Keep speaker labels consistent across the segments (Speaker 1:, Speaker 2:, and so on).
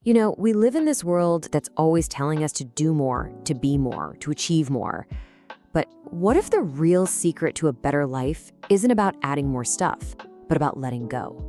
Speaker 1: You know, we live in this world that's always telling us to do more, to be more, to achieve more. But what if the real secret to a better life isn't about adding more stuff, but about letting go?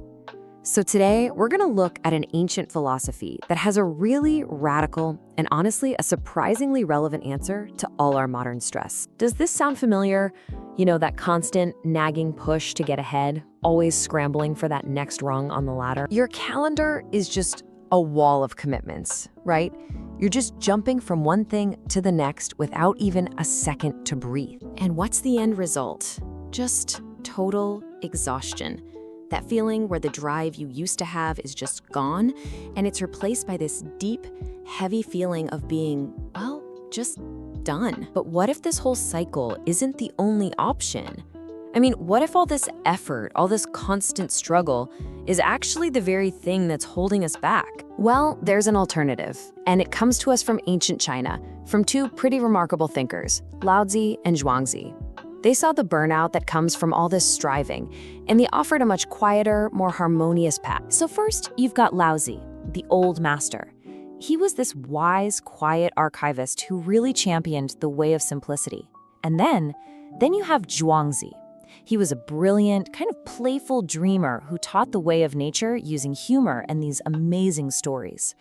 Speaker 1: So today, we're going to look at an ancient philosophy that has a really radical and honestly a surprisingly relevant answer to all our modern stress. Does this sound familiar? You know, that constant nagging push to get ahead, always scrambling for that next rung on the ladder. Your calendar is just a wall of commitments, right? You're just jumping from one thing to the next without even a second to breathe. And what's the end result? Just total exhaustion. That feeling where the drive you used to have is just gone, and it's replaced by this deep, heavy feeling of being, well, just done. But what if this whole cycle isn't the only option? I mean, what if all this effort, all this constant struggle, is actually the very thing that's holding us back? Well, there's an alternative, and it comes to us from ancient China, from two pretty remarkable thinkers, Laozi and Zhuangzi. They saw the burnout that comes from all this striving, and they offered a much quieter, more harmonious path. So first, you've got Laozi, the old master. He was this wise, quiet archivist who really championed the way of simplicity. And then you have Zhuangzi. He was a brilliant, kind of playful dreamer who taught the way of nature using humor and these amazing stories.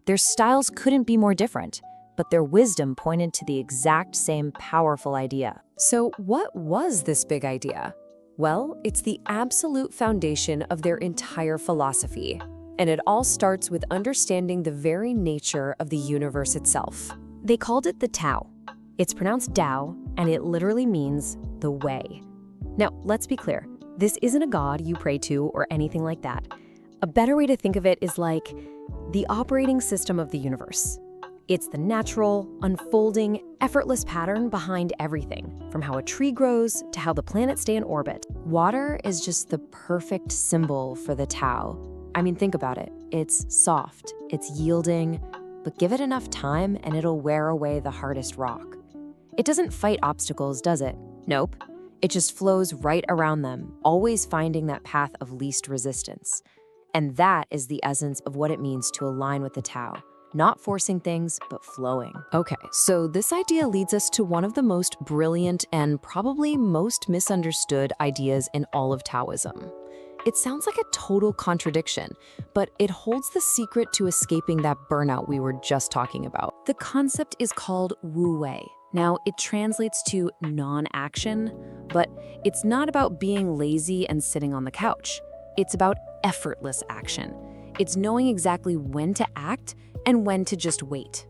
Speaker 1: Their styles couldn't be more different, but their wisdom pointed to the exact same powerful idea. So what was this big idea? Well, it's the absolute foundation of their entire philosophy. And it all starts with understanding the very nature of the universe itself. They called it the Tao. It's pronounced Dao, and it literally means the way. Now, let's be clear. This isn't a god you pray to or anything like that. A better way to think of it is like the operating system of the universe. It's the natural, unfolding, effortless pattern behind everything, from how a tree grows to how the planets stay in orbit. Water is just the perfect symbol for the Tao. I mean, think about it. It's soft, it's yielding, but give it enough time and it'll wear away the hardest rock. It doesn't fight obstacles, does it? Nope. It just flows right around them, always finding that path of least resistance. And that is the essence of what it means to align with the Tao. Not forcing things, but flowing. Okay, so this idea leads us to one of the most brilliant and probably most misunderstood ideas in all of Taoism. It sounds like a total contradiction, but it holds the secret to escaping that burnout we were just talking about. The concept is called Wú Wéi. Now, it translates to non-action, but it's not about being lazy and sitting on the couch. It's about effortless action. It's knowing exactly when to act and when to just wait.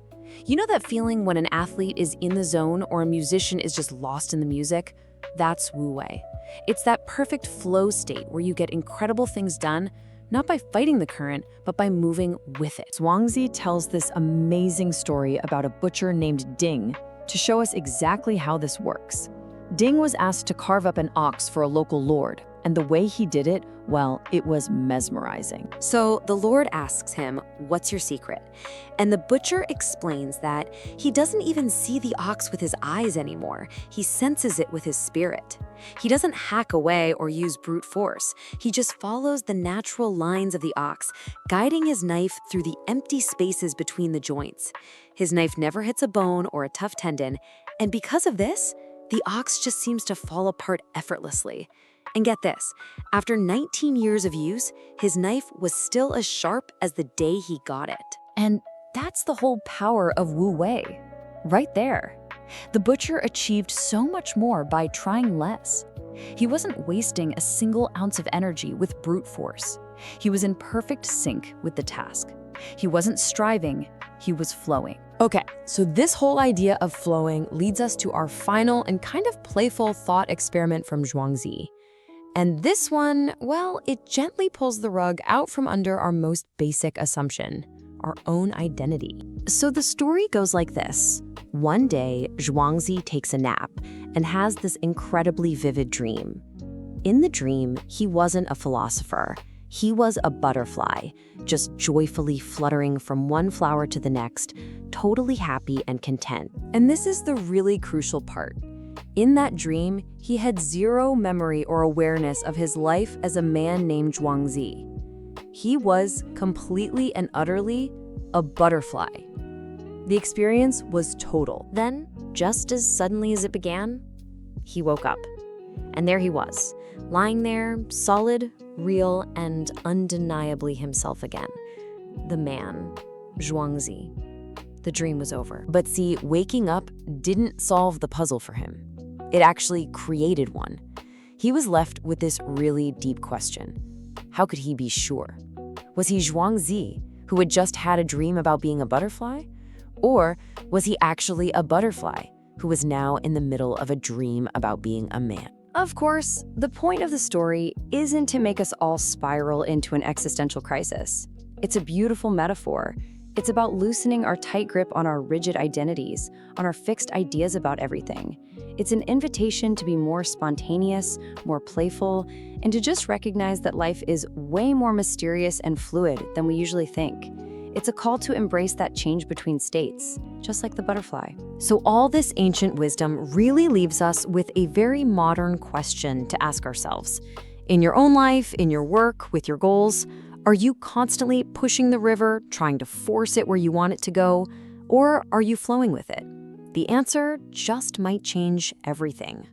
Speaker 1: You know that feeling when an athlete is in the zone or a musician is just lost in the music? That's Wú Wéi. It's that perfect flow state where you get incredible things done, not by fighting the current, but by moving with it. Zhuangzi tells this amazing story about a butcher named Ding to show us exactly how this works. Ding was asked to carve up an ox for a local lord, and the way he did it, well, it was mesmerizing. So the Lord asks him, "What's your secret?" And the butcher explains that he doesn't even see the ox with his eyes anymore. He senses it with his spirit. He doesn't hack away or use brute force. He just follows the natural lines of the ox, guiding his knife through the empty spaces between the joints. His knife never hits a bone or a tough tendon, and because of this, the ox just seems to fall apart effortlessly. And get this, after 19 years of use, his knife was still as sharp as the day he got it. And that's the whole power of Wú Wéi, right there. The butcher achieved so much more by trying less. He wasn't wasting a single ounce of energy with brute force. He was in perfect sync with the task. He wasn't striving, he was flowing. Okay, so this whole idea of flowing leads us to our final and kind of playful thought experiment from Zhuangzi. And this one, well, it gently pulls the rug out from under our most basic assumption, our own identity. So the story goes like this. One day, Zhuangzi takes a nap and has this incredibly vivid dream. In the dream, he wasn't a philosopher. He was a butterfly, just joyfully fluttering from one flower to the next, totally happy and content. And this is the really crucial part. In that dream, he had zero memory or awareness of his life as a man named Zhuangzi. He was completely and utterly a butterfly. The experience was total. Then, just as suddenly as it began, he woke up. And there he was, lying there, solid, real, and undeniably himself again. The man, Zhuangzi. The dream was over. But see, waking up didn't solve the puzzle for him. It actually created one. He was left with this really deep question. How could he be sure? Was he Zhuangzi, who had just had a dream about being a butterfly? Or was he actually a butterfly, who was now in the middle of a dream about being a man? Of course, the point of the story isn't to make us all spiral into an existential crisis. It's a beautiful metaphor. It's about loosening our tight grip on our rigid identities, on our fixed ideas about everything. It's an invitation to be more spontaneous, more playful, and to just recognize that life is way more mysterious and fluid than we usually think. It's a call to embrace that change between states, just like the butterfly. So all this ancient wisdom really leaves us with a very modern question to ask ourselves. In your own life, in your work, with your goals, are you constantly pushing the river, trying to force it where you want it to go, or are you flowing with it? The answer just might change everything.